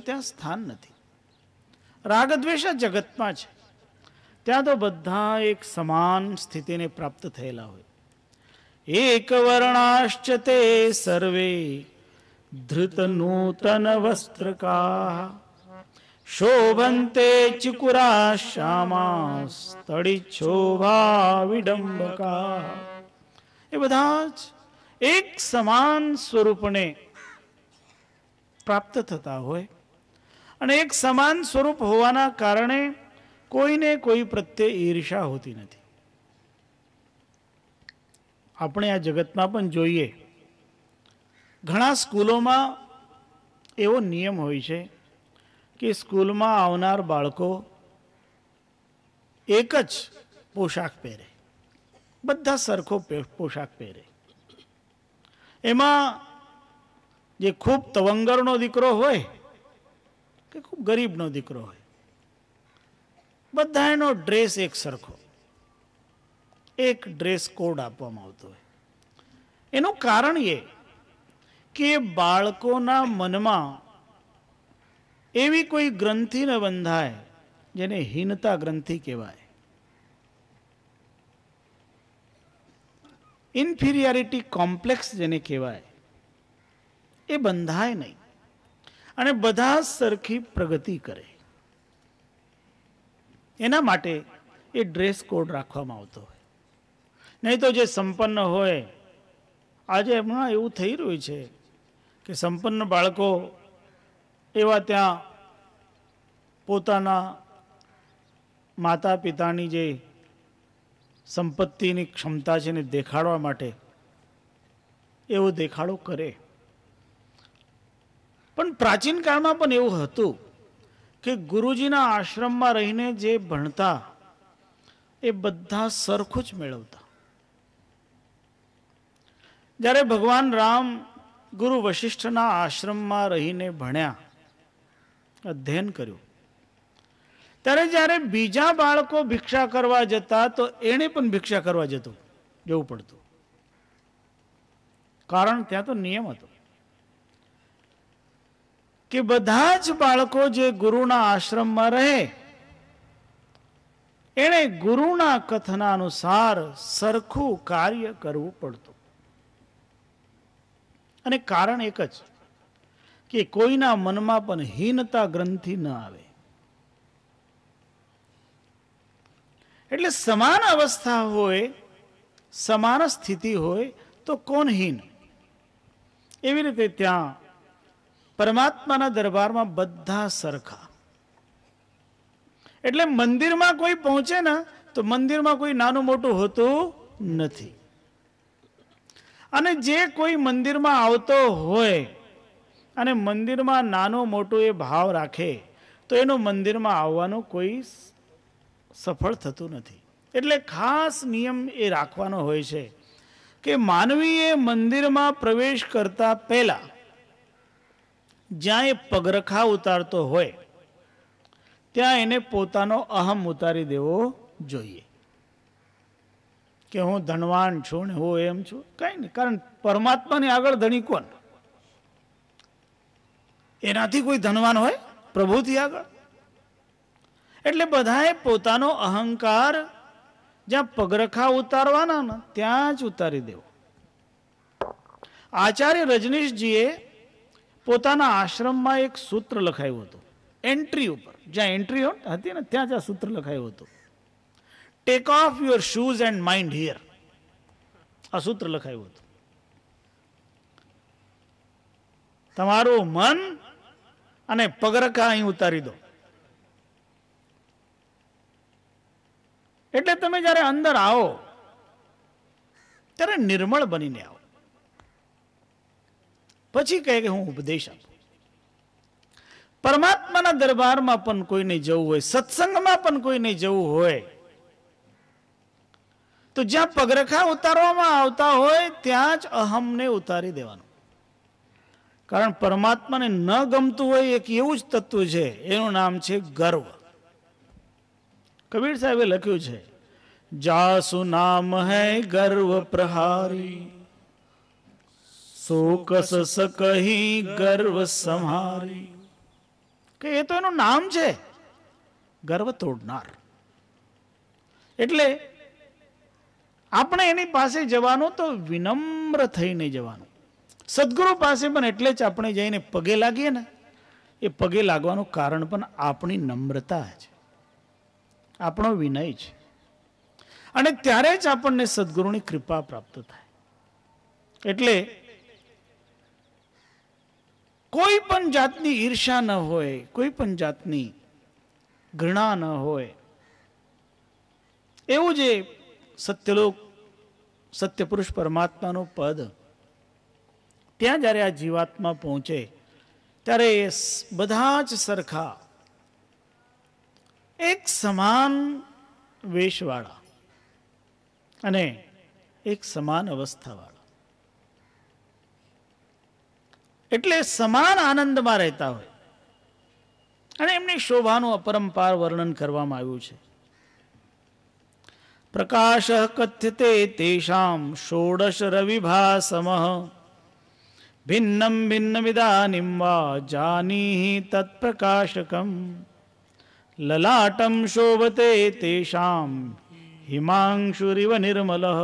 ત્યાં સ્થાન નથી. રાગદ્વેષ જગતમાં છે, ત્યાં તો બધા એક સમાન સ્થિતિને પ્રાપ્ત થયેલા હોય. એક વર્ણાશ્ચ તે સર્વે ધૃત નૂતન વસ્ત્રકા શોભંતે ચિકુરા શ્યામા સ્થળિચ્છોભા વિડંબકા. એ બધા જ એક સમાન સ્વરૂપને પ્રાપ્ત થતા હોય અને એક સમાન સ્વરૂપ હોવાના કારણે કોઈને કોઈ પ્રત્યે ઈર્ષા હોતી નથી. આપણે આ જગતમાં પણ જોઈએ, ઘણા સ્કૂલોમાં એવો નિયમ હોય છે કે સ્કૂલમાં આવનાર બાળકો એક જ પોશાક પહેરે, બધા સરખો પોશાક પહેરે. એમાં જે ખૂબ તવંગરનો દીકરો હોય કે ખૂબ ગરીબનો દીકરો હોય, બધા એનો ડ્રેસ એક સરખો, એક ડ્રેસ કોડ આપવામાં આવતો હોય. એનું કારણ એ કે બાળકોના મનમાં એવી કોઈ ગ્રંથિ ન બંધાય જેને હીનતા ગ્રંથિ કહેવાય. ઇન્ફિરિયરિટી કોમ્પ્લેક્સ જેને કહેવાય, એ બંધાય નહીં અને બધા સરખી પ્રગતિ કરે. એના માટે એ ડ્રેસ કોડ રાખવામાં આવતો હોય. નહીં તો જે સંપન્ન હોય, આજે હમણાં એવું થઈ રહ્યું છે કે સંપન્ન બાળકો એવા ત્યાં પોતાના માતા પિતાની જે સંપત્તિની ક્ષમતા છે એને દેખાડવા માટે એવો દેખાડો કરે. પણ પ્રાચીન કાળમાં પણ એવું હતું કે ગુરુજીના આશ્રમમાં રહીને જે ભણતા એ બધા સરખું જ મેળવતા. જ્યારે ભગવાન રામ ગુરુ વશિષ્ઠના આશ્રમમાં રહીને ભણ્યા, અધ્યયન કર્યું, ત્યારે જ્યારે બીજા બાળકો ભિક્ષા કરવા જતા તો એણે પણ ભિક્ષા કરવા જવું પડતું. કારણ ત્યાં તો નિયમ હતો કે બધા જ બાળકો જે ગુરુના આશ્રમમાં રહે એણે ગુરુના કથના અનુસાર સરખું કાર્ય કરવું પડતું. અને કારણ એક જ કે કોઈના મનમાં પણ હીનતા ગ્રંથિ ન આવે. એટલે સમાન અવસ્થા હોય, સમાન સ્થિતિ હોય તો કોણ હીન? એવી રીતે ત્યાં પરમાત્માના દરબારમાં બધા સરખા. એટલે મંદિરમાં કોઈ પહોંચે ને તો મંદિરમાં કોઈ નાનું મોટું હોતું નથી. અને જે કોઈ મંદિરમાં આવતો હોય અને મંદિરમાં નાનો મોટો એ ભાવ રાખે તો એનું મંદિરમાં આવવાનું કોઈ સફળ થતું નથી. એટલે ખાસ નિયમ એ રાખવાનો હોય છે કે માનવીએ મંદિરમાં પ્રવેશ કરતા પહેલા જ્યાં એ પગરખા ઉતારતો હોય ત્યાં એને પોતાનો અહમ ઉતારી દેવો જોઈએ કે હું ધનવાન છું ને હું એમ છું. કઈ નહીં, કારણ પરમાત્માની આગળ ધણી કોણ? એનાથી કોઈ ધનવાન હોય? પ્રભુથી આગળ. એટલે બધાએ પોતાનો અહંકાર જ્યાં પગરખા ઉતારવાના ને ત્યાં જ ઉતારી દેવો. આચાર્ય રજનીશજીએ પોતાના આશ્રમમાં એક સૂત્ર લખાયું હતું. એન્ટ્રી ઉપર જ્યાં એન્ટ્રી હતી ને ત્યાં જ આ સૂત્ર લખાયું હતું. Take off your shoes and mind here. આ સૂત્ર લખાયું હતું. તમારું મન અને પગરખા અહીં ઉતારી દો. એટલે તમે જ્યારે અંદર આવો ત્યારે નિર્મળ બનીને આવો. પછી કહે કે હું ઉપદેશ આપું. પરમાત્માના દરબારમાં પણ કોઈને જવું હોય, સત્સંગમાં પણ કોઈને જવું હોય તો જ્યાં પગરખા ઉતારવામાં આવતા હોય ત્યાં જ અહમને ઉતારી દેવાનું. કારણ પરમાત્માને ન ગમતું હોય એક એવું જ તત્વ છે, એનું નામ છે ગર્વ. કબીર સાહેબે લખ્યું છે, જાસુ નામ હૈ ગર્વ પ્રહારી સો કસ સકહી ગર્વ સંહારી. કે એ તો એનું નામ છે, ગર્વ તોડનાર. એટલે આપણે એની પાસે જવાનું તો વિનમ્ર થઈને જવાનું. સદગુરુ પાસે પણ એટલે જ આપણે જઈને પગે લાગીએ ને, એ પગે લાગવાનું કારણ પણ આપણી નમ્રતા છે, આપણો વિનય છે. અને ત્યારે જ આપણને સદગુરુની કૃપા પ્રાપ્ત થાય. એટલે કોઈ પણ જાતની ઈર્ષા ન હોય, કોઈ પણ જાતની ઘૃણા ન હોય. એવું જે સત્યલોક સત્યપુરુષ પરમાત્માનું પદ, ત્યાં જ્યારે આ જીવાત્મા પહોંચે ત્યારે એ બધા જ સરખા એક સમાન વેશવાળા અને એક સમાન અવસ્થાવાળા, એટલે સમાન આનંદમાં રહેતા હોય. અને એમની શોભાનું અપરંપાર વર્ણન કરવામાં આવ્યું છે. પ્રકાશ કથ્યતે તેષામ ષોડશ રવિભાસમઃ ભિન્નમ ભિન્નમિદાનિમ વા જાનીહિ તત્પ્રકાશકમ લલાટમ શોભતે તેષામ હિમાંશુરિવ નિર્મલઃ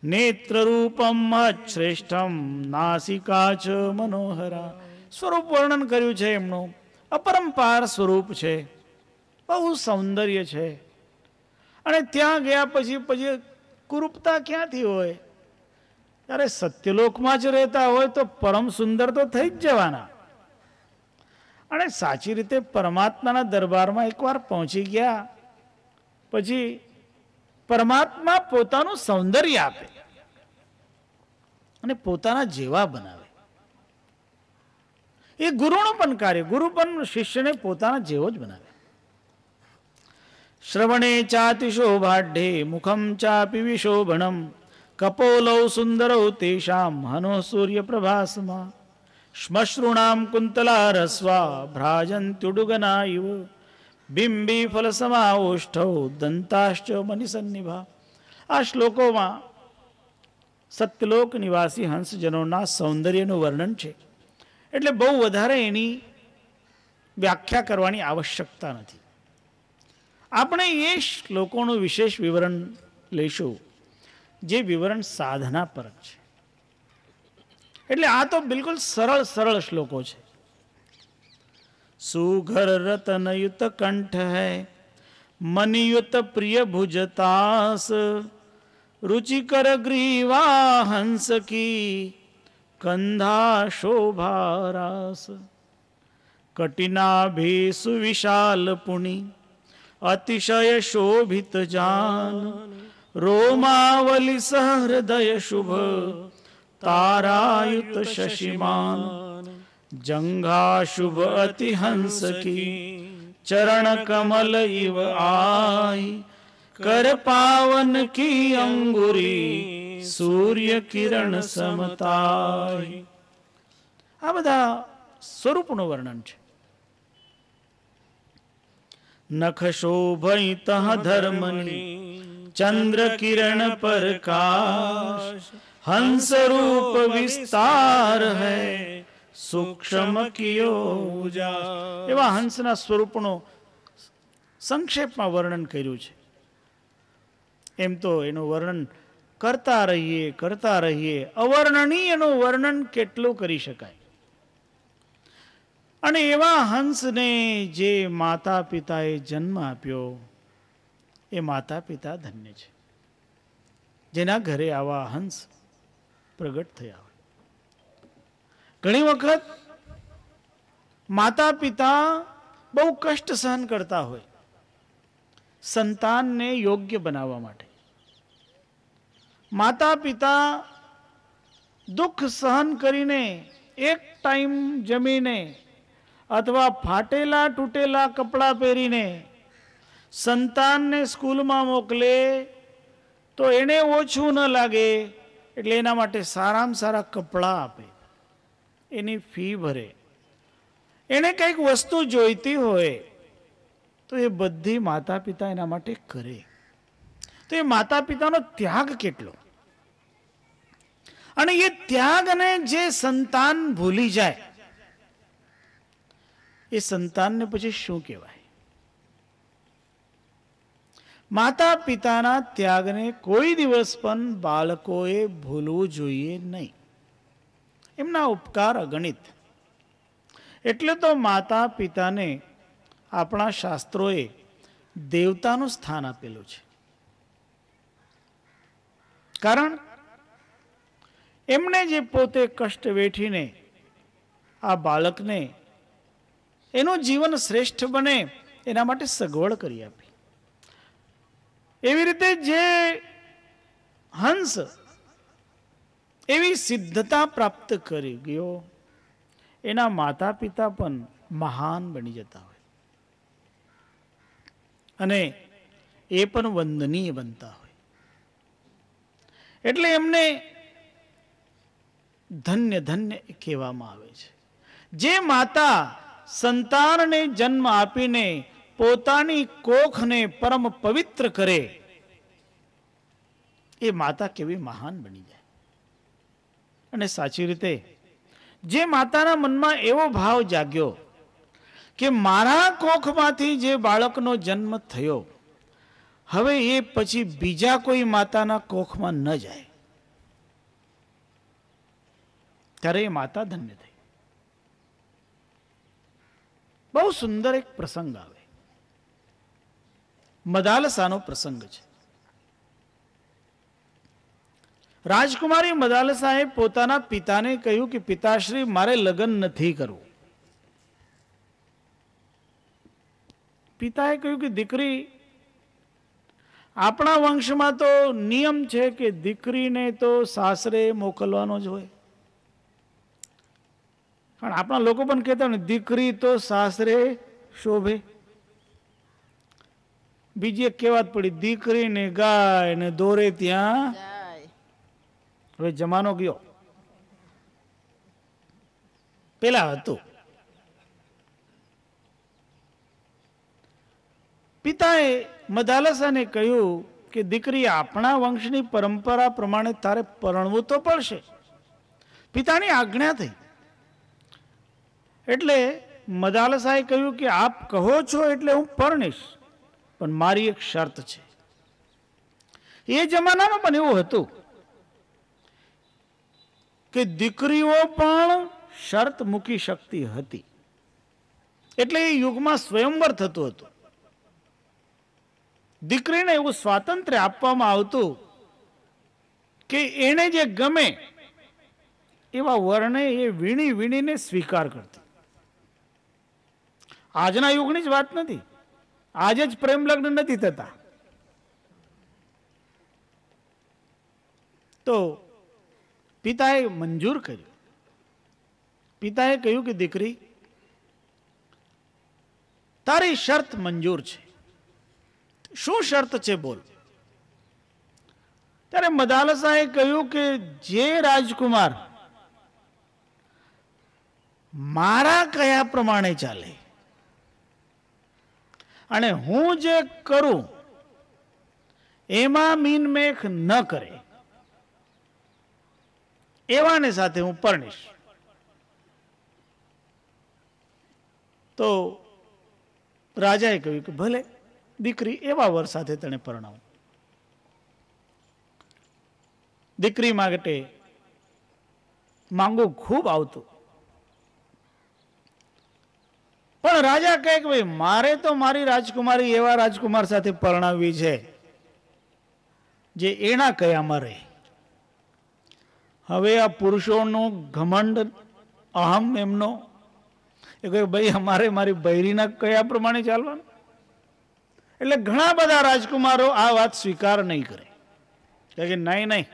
નેત્રરૂપમ મચ્છ્રેષ્ઠમ નાસિકા ચ મનોહરા. સ્વરૂપ વર્ણન કર્યું છે એમનું. અપરંપાર સ્વરૂપ છે, બહુ સૌંદર્ય છે. અને ત્યાં ગયા પછી કુરૂપતા ક્યાંથી હોય? ત્યારે સત્યલોકમાં જ રહેતા હોય તો પરમ સુંદર તો થઈ જ જવાના. અને સાચી રીતે પરમાત્માના દરબારમાં એકવાર પહોંચી ગયા પછી પરમાત્મા પોતાનું સૌંદર્ય આપે અને પોતાના જેવા બનાવે. એ ગુરુનું પણ કાર્ય, ગુરુ પણ શિષ્યને પોતાના જેવો જ બનાવે. શ્રવણે ચાતિ શોભાઢ્યે મુખમ ચાપી વિશોભણમ કપોલૌ સુંદરૌ તેષામ હનો સૂર્ય પ્રભાસમાં શ્મશ્રુણામ કુંતલા રસ્વા ભ્રાજંત્યુડુગના ઇવ બિંબી ફલસમાઓષ્ઠૌ દંતાશ્ચ મનિસન્નિભા. આ શ્લોકોમાં સત્યલોક નિવાસી હંસજનોના સૌંદર્યનું વર્ણન છે. એટલે બહુ વધારે એની વ્યાખ્યા કરવાની આવશ્યકતા નથી. આપણે એ શ્લોકોનું વિશેષ વિવરણ લઈશું, જે વિવરણ સાધના પરક છે. એટલે આ તો બિલકુલ સરળ સરળ શ્લોકો છે. સુઘર રતનયુત કંઠ હૈ મનિયુત પ્રિય ભુજતાસ रुचिकर ग्रीवा हंस की कंधा शोभारास कटिनाभि सुविशाल पुनि अतिशय शोभित जान रोमावली सहृदय शुभ तारायुत शशिमान जंघा शुभ अति हंस की चरण कमल इव आई कर पावन की अंगुरी सूर्य किरण समताई. આ બધા સ્વરૂપનું વર્ણન છે. નખ શોભિત ધર્મની ચંદ્ર કિરણ પ્રકાશ હંસ રૂપ વિસ્તાર હૈ સૂક્ષ્મ કિયો ઉજાસ. એવા હંસના સ્વરૂપનું સંક્ષેપમાં વર્ણન કર્યું છે. એમ તો એનું વર્ણન કરતા રહીએ અવર્ણનીયનું વર્ણન કેટલું કરી શકાય. અને એવા હંસને જે માતા પિતાએ જન્મ આપ્યો એ માતા પિતા ધન્ય છે, જેના ઘરે આવા હંસ પ્રગટ થયા હોય. ઘણી વખત માતા પિતા બહુ કષ્ટ સહન કરતા હોય સંતાનને યોગ્ય બનાવવા માટે. માતા પિતા દુઃખ સહન કરીને એક ટાઈમ જમીને અથવા ફાટેલા તૂટેલા કપડાં પહેરીને સંતાનને સ્કૂલમાં મોકલે તો એને ઓછું ન લાગે એટલે એના માટે સારામાં સારા કપડાં આપે, એની ફી ભરે. એને કંઈક વસ્તુ જોઈતી હોય તો એ બધી માતા પિતા એના માટે કરે. તો એ માતા પિતાનો ત્યાગ કેટલો! અને એ ત્યાગને જે સંતાન ભૂલી જાય એ સંતાનને પછી શું કહેવાય? માતા પિતાના ત્યાગને કોઈ દિવસ પણ બાળકોએ ભૂલવું જોઈએ નહીં. એમના ઉપકાર અગણિત. એટલે તો માતા પિતાને આપણા શાસ્ત્રોએ દેવતાનું સ્થાન આપેલું છે. કારણ એમને જે પોતે કષ્ટ વેઠીને આ બાળકને એનું જીવન શ્રેષ્ઠ બને એના માટે સગવડ કરી આપી. એવી રીતે જે હંસ એવી સિદ્ધતા પ્રાપ્ત કરી ગયો, એના માતા પિતા પણ મહાન બની જતા હોય અને એ પણ વંદનીય બનતા હોય. એટલે એમને ધન્ય ધન્ય કહેવામાં આવે છે. જે માતા સંતાનને જન્મ આપીને પોતાની કોખને પરમ પવિત્ર કરે, એ માતા કેવી મહાન બની જાય. અને સાચી રીતે જે માતાના મનમાં એવો ભાવ જાગ્યો કે મારા કોખમાંથી જે બાળકનો જન્મ થયો, હવે એ પછી બીજા કોઈ માતાના કોખમાં ન જાય, ત્યારે એ માતા ધન્ય થઈ. બહુ સુંદર એક પ્રસંગ આવે, મદાલસાનો પ્રસંગ છે. રાજકુમારી મદાલસાએ પોતાના પિતાને કહ્યું કે પિતાશ્રી, મારે લગ્ન નથી કરવું. પિતાએ કહ્યું કે દીકરી, આપણા વંશમાં તો નિયમ છે કે દીકરીને તો સાસરે મોકલવાનો જ હોય. પણ આપણા લોકો પણ કહેતા ને, દીકરી તો સાસરે શોભે. બીજી એક કહેવત પડી, દીકરીને ગાય ને દોરે ત્યાં. હવે જમાનો ગયો, પેલા હતું. પિતાએ મદાલસાને કહ્યું કે દીકરી, આપણા વંશની પરંપરા પ્રમાણે તારે પરણવું તો પડશે. પિતાની આજ્ઞા થઈ. એટલે મદાલસાએ કહ્યું કે આપ કહો છો એટલે હું પરણીશ, પણ મારી એક શરત છે. એ જમાનામાં પણ એવું હતું કે દીકરીઓ પણ શરત મૂકી શકતી હતી. એટલે એ યુગમાં સ્વયંવર થતું હતું. દીકરીને એવું સ્વાતંત્ર્ય આપવામાં આવતું કે એને જે ગમે એવા વર્ણે એ વીણી વીણીને સ્વીકાર કરતી. આજના યુગની જ વાત નથી. આજે જ પ્રેમ લગ્ન નથી થતા. તો પિતાએ મંજૂર કર્યું. પિતાએ કહ્યું કે દીકરી, તારી શરત મંજૂર છે. શું શરત છે બોલ? ત્યારે મદાલસાએ કહ્યું કે જે રાજકુમાર મારા કયા પ્રમાણે ચાલે અને હું જે કરું એમાં મીનમેખ ન કરે, એવાને સાથે હું પરણીશ. તો રાજાએ કહ્યું કે ભલે દીકરી, એવા વર સાથે તને પરણાવું. દીકરી માટે માંગુ ખૂબ આવતું, પણ રાજા કહે કે ભાઈ, મારે તો મારી રાજકુમારી એવા રાજકુમાર સાથે પરણાવવી છે જે એના કયામાં રહે. હવે આ પુરુષોનો ઘમંડ, અહમ એમનો, એ કહે ભાઈ, અમારે મારી બૈરીના કયા પ્રમાણે ચાલવાનું. એટલે ઘણા બધા રાજકુમારો આ વાત સ્વીકાર નહીં કરે કે નહીં નહીં,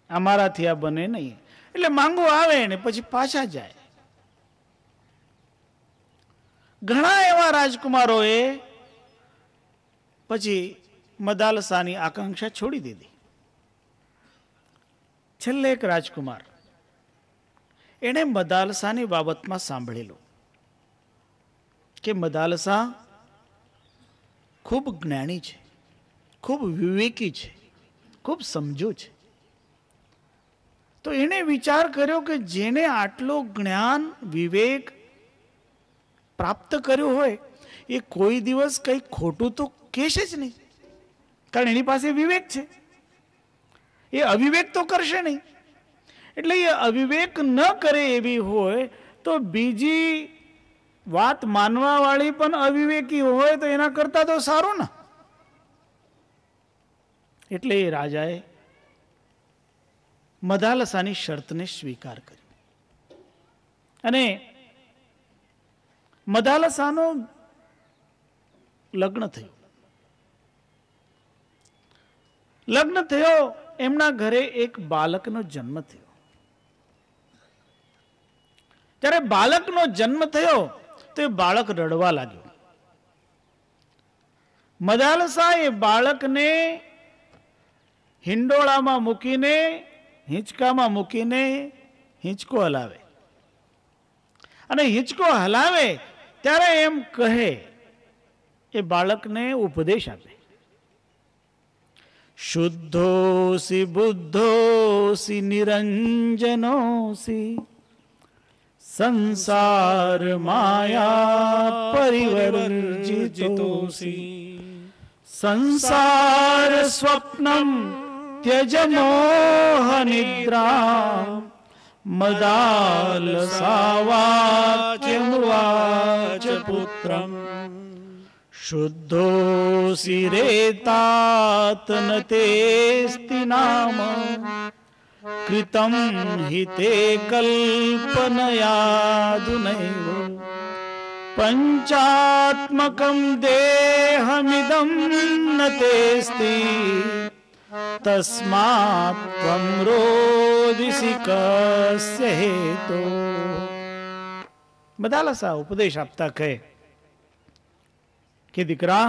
અમારાથી આ બને નહીં. એટલે માંગો આવે ને પછી પાછા જાય. ઘણા એવા રાજકુમારોએ પછી મદાલસાની આકાંક્ષા છોડી દીધી. છેલ્લે એક રાજકુમાર, એણે મદાલસાની બાબતમાં સાંભળેલું કે મદાલસા ખૂબ જ્ઞાની છે, ખૂબ વિવેકી છે, ખૂબ સમજુ છે. તો એણે વિચાર કર્યો કે જેને આટલો જ્ઞાન, વિવેક પ્રાપ્ત કર્યું હોય એ કોઈ દિવસ કંઈ ખોટું તો કહેશે જ નહીં, કારણ એની પાસે વિવેક છે. એ અવિવેક તો કરશે નહીં. એટલે એ અવિવેક ન કરે એવી હોય તો બીજી વાત માનવા વાળી પણ અવિવેકી હોય તો એના કરતા તો સારું ને. એટલે એ રાજાએ મદાલસાની શરતને સ્વીકાર કરી અને મદાલસાનો લગ્ન થયું. લગ્ન થયો, એમના ઘરે એક બાળકનો જન્મ થયો. ત્યારે બાળકનો જન્મ થયો તો એ બાળક રડવા લાગ્યો. મદાલસા એ બાળકને હિંડોળામાં મૂકીને હિંચકામાં મૂકીને હિંચકો હલાવે અને હિંચકો હલાવે ત્યારે એમ કહે, એ બાળકને ઉપદેશ આપે, શુદ્ધોસી બુદ્ધોસી નિરંજનોસી સંસાર માયા પરિવર્જિતોસી સંસાર સ્વપ્નમ ત્યજ મોહ નિદ્રા મદાલસાવાક્યમુવાચ પુત્રમ શુદ્ધોસી રેતાત ન તેસ્તિ નામ કૃતમ હિતે કલ્પનયાદુનૈવ પંચાત્મકં દેહમિદં ન તેસ્તિ તસ્માત્ ત્વં રોદિસી કસ્ય હેતો. મદાલસા ઉપદેશ આપતા કહે કે દીકરા,